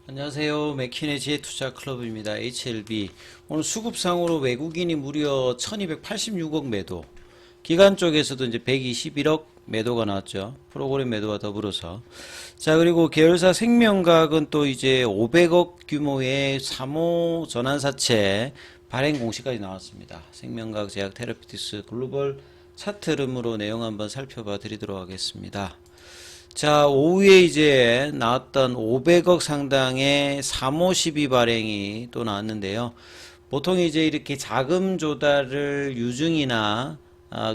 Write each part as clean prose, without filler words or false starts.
안녕하세요. 맥킨의 지혜투자클럽입니다. HLB. 오늘 수급상으로 외국인이 무려 1286억 매도. 기관 쪽에서도 이제 121억 매도가 나왔죠. 프로그램 매도와 더불어서. 자, 그리고 계열사 생명과학은 또 이제 500억 규모의 3호 전환사채 발행 공시까지 나왔습니다. 생명과학 제약 테라피티스 글로벌 차트름으로 내용 한번 살펴봐 드리도록 하겠습니다. 자, 오후에 이제 나왔던 500억 상당의 3호 12 발행이 또 나왔는데요. 보통 이제 이렇게 자금 조달을 유증이나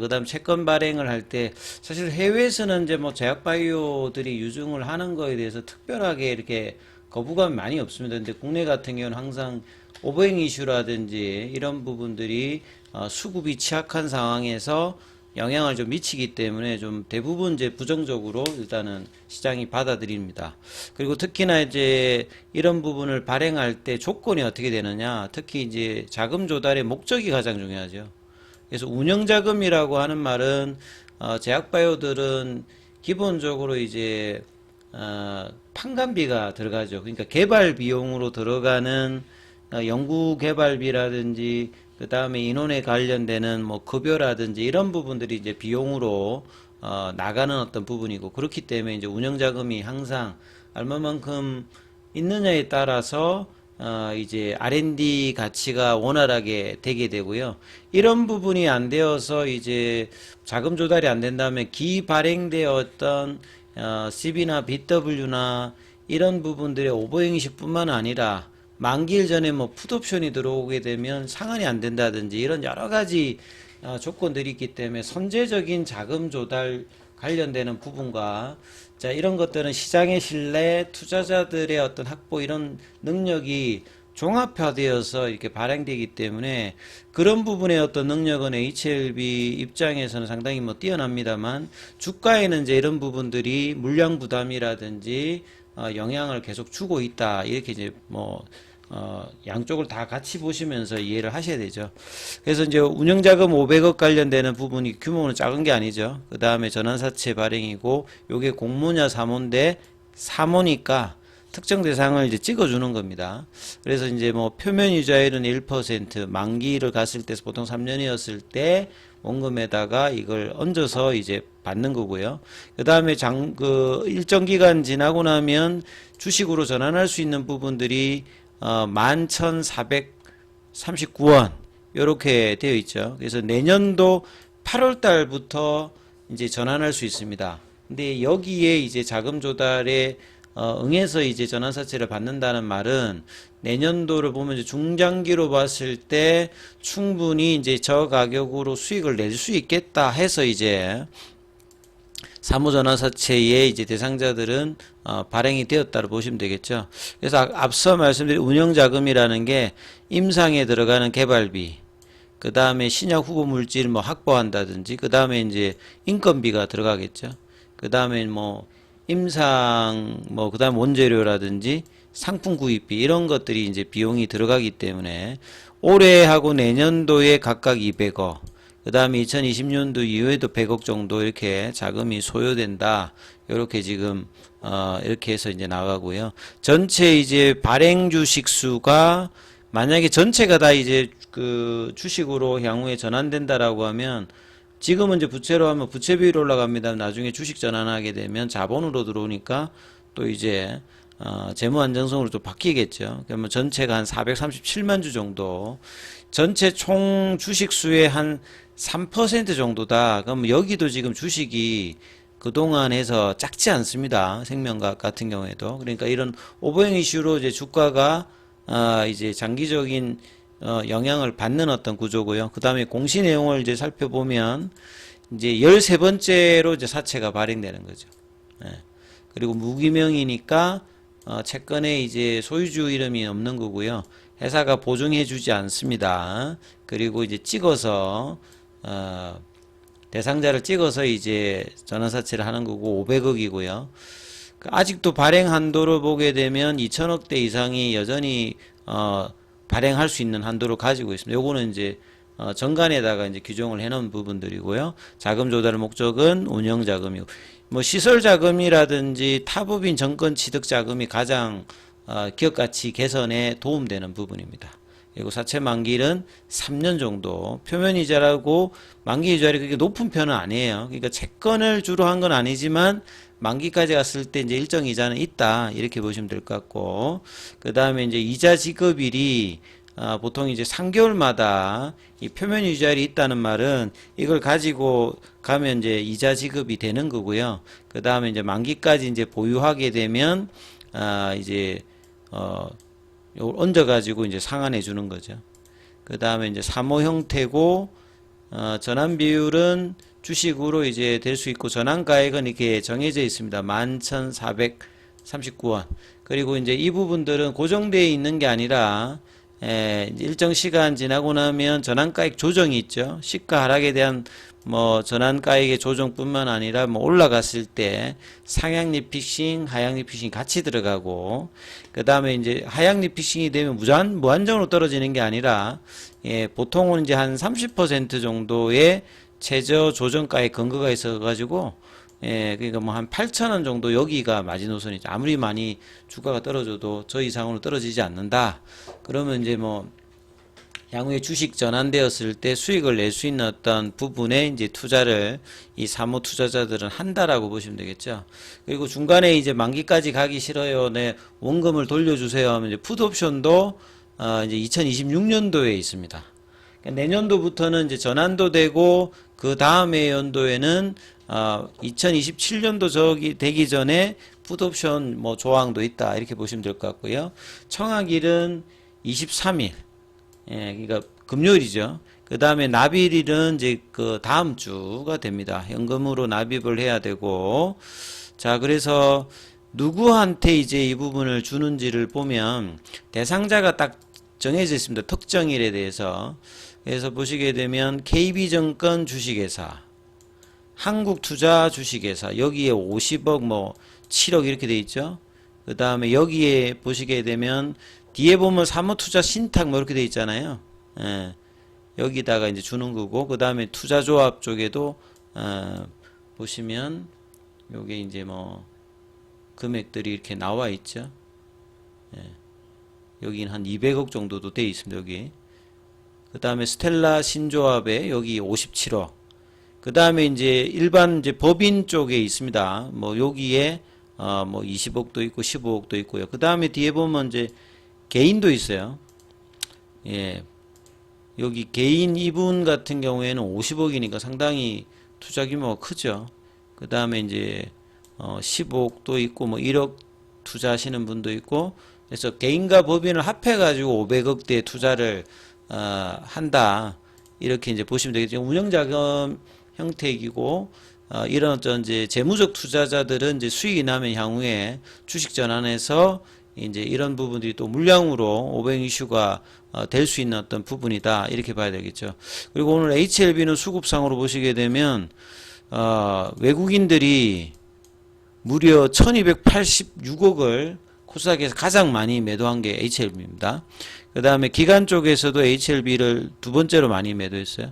그다음 채권 발행을 할 때 사실 해외에서는 이제 뭐 제약바이오들이 유증을 하는 거에 대해서 특별하게 이렇게 거부감이 많이 없습니다. 근데 국내 같은 경우는 항상 오버행 이슈라든지 이런 부분들이 수급이 취약한 상황에서 영향을 좀 미치기 때문에 좀 대부분 이제 부정적으로 일단은 시장이 받아들입니다. 그리고 특히나 이제 이런 부분을 발행할 때 조건이 어떻게 되느냐, 특히 이제 자금 조달의 목적이 가장 중요하죠. 그래서 운영자금이라고 하는 말은 제약바이오들은 기본적으로 이제 판관비가 들어가죠. 그러니까 개발 비용으로 들어가는 연구 개발비라든지 그 다음에 인원에 관련되는 뭐 급여라든지 이런 부분들이 이제 비용으로 나가는 어떤 부분이고, 그렇기 때문에 이제 운영자금이 항상 얼마만큼 있느냐에 따라서 이제 R&D 가치가 원활하게 되게 되고요. 이런 부분이 안 되어서 이제 자금 조달이 안 된다면 기발행되었던 CB나 BW나 이런 부분들의 오버행위식뿐만 아니라 만기일 전에 뭐 풋옵션이 들어오게 되면 상환이 안 된다든지 이런 여러 가지 조건들이 있기 때문에 선제적인 자금 조달 관련되는 부분과, 자, 이런 것들은 시장의 신뢰, 투자자들의 어떤 확보 이런 능력이 종합화되어서 이렇게 발행되기 때문에 그런 부분의 어떤 능력은 HLB 입장에서는 상당히 뭐 뛰어납니다만, 주가에는 이제 이런 부분들이 물량 부담이라든지 영향을 계속 주고 있다, 이렇게 이제 뭐 양쪽을 다 같이 보시면서 이해를 하셔야 되죠. 그래서 이제 운영자금 500억 관련되는 부분이 규모는 작은 게 아니죠. 그 다음에 전환사채 발행이고, 요게 공모냐 사모인데 사모니까 특정 대상을 이제 찍어주는 겁니다. 그래서 이제 뭐 표면 이자율은 1%, 만기를 갔을 때 보통 3년이었을 때 원금에다가 이걸 얹어서 이제 받는 거고요. 그 다음에 일정 기간 지나고 나면 주식으로 전환할 수 있는 부분들이 11,439원 이렇게 되어 있죠. 그래서 내년도 8월 달부터 이제 전환할 수 있습니다. 근데 여기에 이제 자금 조달에 응해서 이제 전환사채를 받는다는 말은 내년도를 보면 이제 중장기로 봤을 때 충분히 이제 저 가격으로 수익을 낼 수 있겠다 해서 이제 사무전환사채의 이제 대상자들은 발행이 되었다고 보시면 되겠죠. 그래서 앞서 말씀드린 운영자금이라는 게 임상에 들어가는 개발비, 그 다음에 신약 후보 물질 뭐 확보한다든지, 그 다음에 이제 인건비가 들어가겠죠. 그 다음에 뭐 임상 그 다음 원재료라든지 상품 구입비 이런 것들이 이제 비용이 들어가기 때문에 올해하고 내년도에 각각 200억, 그 다음에 2020년도 이후에도 100억 정도 이렇게 자금이 소요된다. 이렇게 지금 이렇게 해서 이제 나가고요. 전체 이제 발행 주식 수가 만약에 전체가 다 이제 그 주식으로 향후에 전환된다라고 하면, 지금은 이제 부채로 하면 부채 비율이 올라갑니다. 나중에 주식 전환하게 되면 자본으로 들어오니까 또 이제 재무 안정성으로 좀 바뀌겠죠. 그러면 전체가 한 437만 주 정도, 전체 총 주식 수의 한 3% 정도다. 그럼 여기도 지금 주식이 그동안 해서 작지 않습니다. 생명과학 같은 경우에도. 그러니까 이런 오버행 이슈로 이제 주가가 이제 장기적인 영향을 받는 어떤 구조고요. 그 다음에 공시 내용을 이제 살펴보면 이제 13번째로 이제 사채가 발행되는 거죠. 예. 그리고 무기명이니까 채권에 이제 소유주 이름이 없는 거고요. 회사가 보증해 주지 않습니다. 그리고 이제 찍어서 대상자를 찍어서 이제 전환사채를 하는 거고 500억이고요. 아직도 발행 한도를 보게 되면 2천억대 이상이 여전히 발행할 수 있는 한도를 가지고 있습니다. 요거는 이제 정관에다가 이제 규정을 해놓은 부분들이고요. 자금 조달 목적은 운영 자금이고, 뭐 시설 자금이라든지 타법인 정권 취득 자금이 가장 기업 가치 개선에 도움되는 부분입니다. 그리고 사채 만기일은 3년 정도, 표면 이자라고 만기 이자율이 그렇게 높은 편은 아니에요. 그러니까 채권을 주로 한 건 아니지만 만기까지 갔을 때 이제 일정 이자는 있다, 이렇게 보시면 될 것 같고, 그 다음에 이제 이자 지급일이 보통 이제 3개월마다 이 표면 이자율이 있다는 말은 이걸 가지고 가면 이제 이자 지급이 되는 거고요. 그 다음에 이제 만기까지 이제 보유하게 되면 이제 요걸 얹어가지고 이제 상환해 주는 거죠. 그 다음에 이제 사모 형태고, 전환 비율은 주식으로 이제 될 수 있고, 전환가액은 이렇게 정해져 있습니다. 11,439원. 그리고 이제 이 부분들은 고정되어 있는 게 아니라, 일정 시간 지나고 나면 전환가액 조정이 있죠. 시가 하락에 대한 뭐 전환가액의 조정뿐만 아니라 뭐 올라갔을 때 상향 리피싱, 하향 리피싱 같이 들어가고, 그 다음에 이제 하향 리피싱이 되면 무한정으로 떨어지는 게 아니라, 보통은 이제 한 30% 정도의 최저 조정가액 근거가 있어 가지고, 그러니까 뭐 한 8,000원 정도 여기가 마지노선이죠. 아무리 많이 주가가 떨어져도 저 이상으로 떨어지지 않는다. 그러면 이제 뭐 향후에 주식 전환되었을 때 수익을 낼 수 있는 어떤 부분에 이제 투자를 이 사모 투자자들은 한다라고 보시면 되겠죠. 그리고 중간에 이제 만기까지 가기 싫어요, 네, 원금을 돌려주세요 하면 이제 푸드 옵션도 이제 2026년도에 있습니다. 그러니까 내년도부터는 이제 전환도 되고, 그 다음에 연도에는 2027년도 저기 되기 전에 푸드 옵션 뭐 조항도 있다, 이렇게 보시면 될 것 같고요. 청약일은 23일. 그러니까 금요일이죠. 그 다음에 납입일은 이제 그 다음 주가 됩니다. 현금으로 납입을 해야 되고, 자, 그래서 누구한테 이제 이 부분을 주는지를 보면 대상자가 딱 정해져 있습니다. 특정일에 대해서. 그래서 보시게 되면 KB증권 주식회사, 한국투자 주식회사, 여기에 50억 뭐 7억 이렇게 돼 있죠. 그 다음에 여기에 보시게 되면 뒤에 보면 사모투자 신탁 뭐 이렇게 돼 있잖아요. 여기다가 이제 주는 거고, 그 다음에 투자조합 쪽에도 보시면 요게 이제 뭐 금액들이 이렇게 나와 있죠. 여기는 한 200억 정도도 돼 있습니다. 여기. 그 다음에 스텔라 신조합에 여기 57억. 그 다음에 이제 일반 이제 법인 쪽에 있습니다. 뭐 여기에 뭐 20억도 있고 15억도 있고요. 그 다음에 뒤에 보면 이제 개인도 있어요. 여기 개인 이분 같은 경우에는 50억이니까 상당히 투자 규모가 크죠. 그 다음에 이제 15억도 있고 뭐 1억 투자하시는 분도 있고, 그래서 개인과 법인을 합해가지고 500억대 투자를 한다, 이렇게 이제 보시면 되겠죠. 운영자금 형태이고, 이런 어떤 이제 재무적 투자자들은 이제 수익이 나면 향후에 주식 전환해서 이제 이런 부분들이 또 물량으로 500 이슈가 될 수 있는 어떤 부분이다, 이렇게 봐야 되겠죠. 그리고 오늘 HLB는 수급상으로 보시게 되면 외국인들이 무려 1286억을 코스닥에서 가장 많이 매도한 게 HLB입니다. 그 다음에 기관 쪽에서도 HLB를 두 번째로 많이 매도했어요.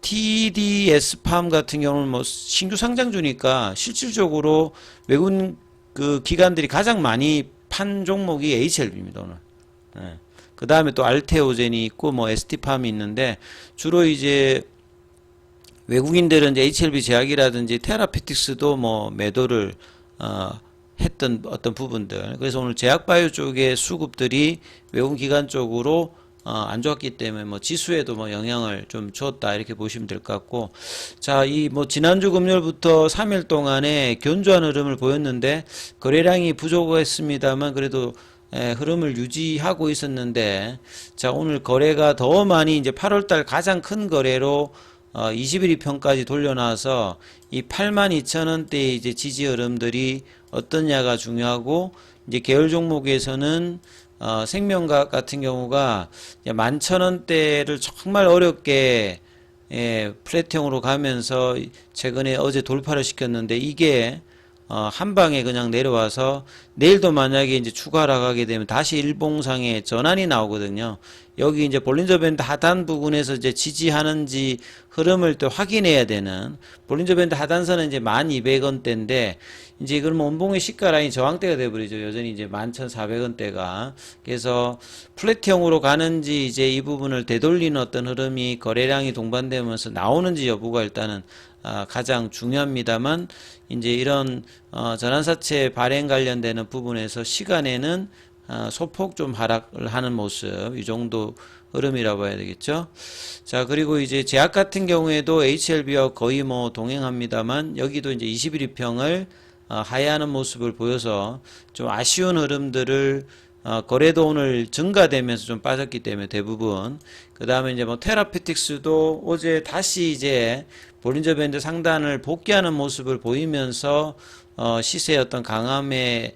TDS팜 같은 경우는 뭐 신규 상장주니까 실질적으로 외국인 그 기관들이 가장 많이 판 종목이 HLB입니다, 오늘. 그 다음에 또 알테오젠이 있고 뭐 ST팜이 있는데, 주로 이제 외국인들은 이제 HLB 제약이라든지 테라피틱스도 뭐 매도를 했던 어떤 부분들. 그래서 오늘 제약바이오 쪽의 수급들이 외국 기관 쪽으로 안 좋았기 때문에 뭐 지수에도 뭐 영향을 좀 줬다, 이렇게 보시면 될 것 같고, 자, 이 뭐 지난주 금요일부터 3일 동안에 견조한 흐름을 보였는데 거래량이 부족했습니다만 그래도 흐름을 유지하고 있었는데, 자, 오늘 거래가 더 많이 이제 8월달 가장 큰 거래로 21일 편까지 돌려놔서 이 82,000원대의 이제 지지 흐름들이 어떠냐가 중요하고, 이제 계열 종목에서는 생명과학 같은 경우가 11,000원대를 정말 어렵게 플랫형으로 가면서 최근에 어제 돌파를 시켰는데, 이게 한 방에 그냥 내려와서 내일도 만약에 이제 추가 하락하게 되면 다시 일봉상에 전환이 나오거든요. 여기 이제 볼린저 밴드 하단 부분에서 이제 지지하는지 흐름을 또 확인해야 되는, 볼린저 밴드 하단선은 이제 1200원대인데 이제 그러면 원봉의 시가 라인 저항대가 돼버리죠. 여전히 이제 11,400원대가. 그래서 플랫형으로 가는지 이제 이 부분을 되돌리는 어떤 흐름이 거래량이 동반되면서 나오는지 여부가 일단은 가장 중요합니다만, 이제 이런 전환사채 발행 관련되는 부분에서 시간에는 소폭 좀 하락을 하는 모습, 이 정도 흐름이라고 봐야 되겠죠. 자, 그리고 이제 제약 같은 경우에도 HLB와 거의 뭐 동행합니다만, 여기도 이제 21일평을 하회하는 모습을 보여서 좀 아쉬운 흐름들을, 거래도 오늘 증가되면서 좀 빠졌기 때문에 대부분. 그 다음에 이제 뭐 테라피틱스도 어제 다시 이제 볼린저 밴드 상단을 복귀하는 모습을 보이면서 시세의 어떤 강함의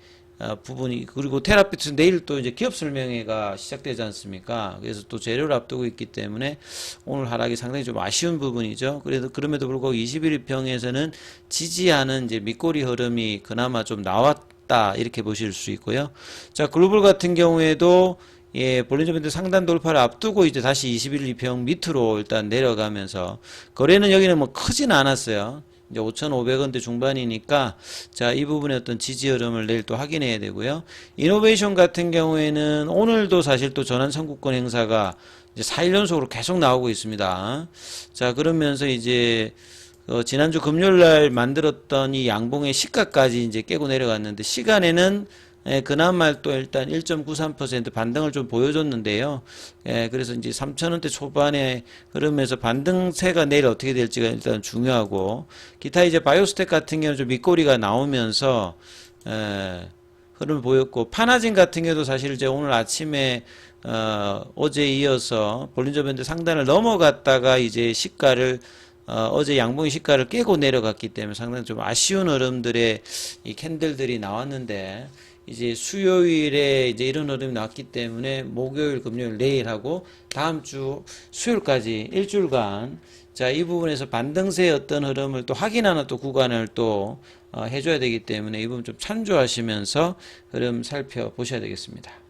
부분이, 그리고 테라피틱스 내일 또 이제 기업 설명회가 시작되지 않습니까? 그래서 또 재료를 앞두고 있기 때문에 오늘 하락이 상당히 좀 아쉬운 부분이죠. 그래도 그럼에도 불구하고 21일평에서는 지지하는 이제 밑꼬리 흐름이 그나마 좀 나왔다, 이렇게 보실 수 있고요. 자, 글로벌 같은 경우에도 예, 볼린저 밴드 상단 돌파를 앞두고 이제 다시 21일평 밑으로 일단 내려가면서, 거래는 여기는 뭐 크진 않았어요. 이제 5,500원대 중반이니까, 자, 이 부분의 어떤 지지 흐름을 내일 또 확인해야 되고요. 이노베이션 같은 경우에는 오늘도 사실 또 전환 선구권 행사가 이제 4일 연속으로 계속 나오고 있습니다. 자, 그러면서 이제 지난주 금요일 날 만들었던 이 양봉의 시가까지 이제 깨고 내려갔는데, 시간에는 그나마 또 일단 1.93% 반등을 좀 보여줬는데요. 그래서 이제 3,000원대 초반에 흐름에서 반등세가 내일 어떻게 될지가 일단 중요하고, 기타 이제 바이오스텍 같은 경우는 좀 밑꼬리가 나오면서 흐름을 보였고, 파나진 같은 경우도 사실 이제 오늘 아침에 어제 이어서 볼린저 밴드 상단을 넘어갔다가 이제 시가를 어제 양봉의 시가를 깨고 내려갔기 때문에 상당히 좀 아쉬운 흐름들의 이 캔들들이 나왔는데, 이제 수요일에 이제 이런 흐름이 나왔기 때문에 목요일, 금요일, 내일하고 다음 주 수요일까지 일주일간, 자, 이 부분에서 반등세의 어떤 흐름을 또 확인하는 또 구간을 또 해줘야 되기 때문에 이 부분 좀 참조하시면서 흐름 살펴보셔야 되겠습니다.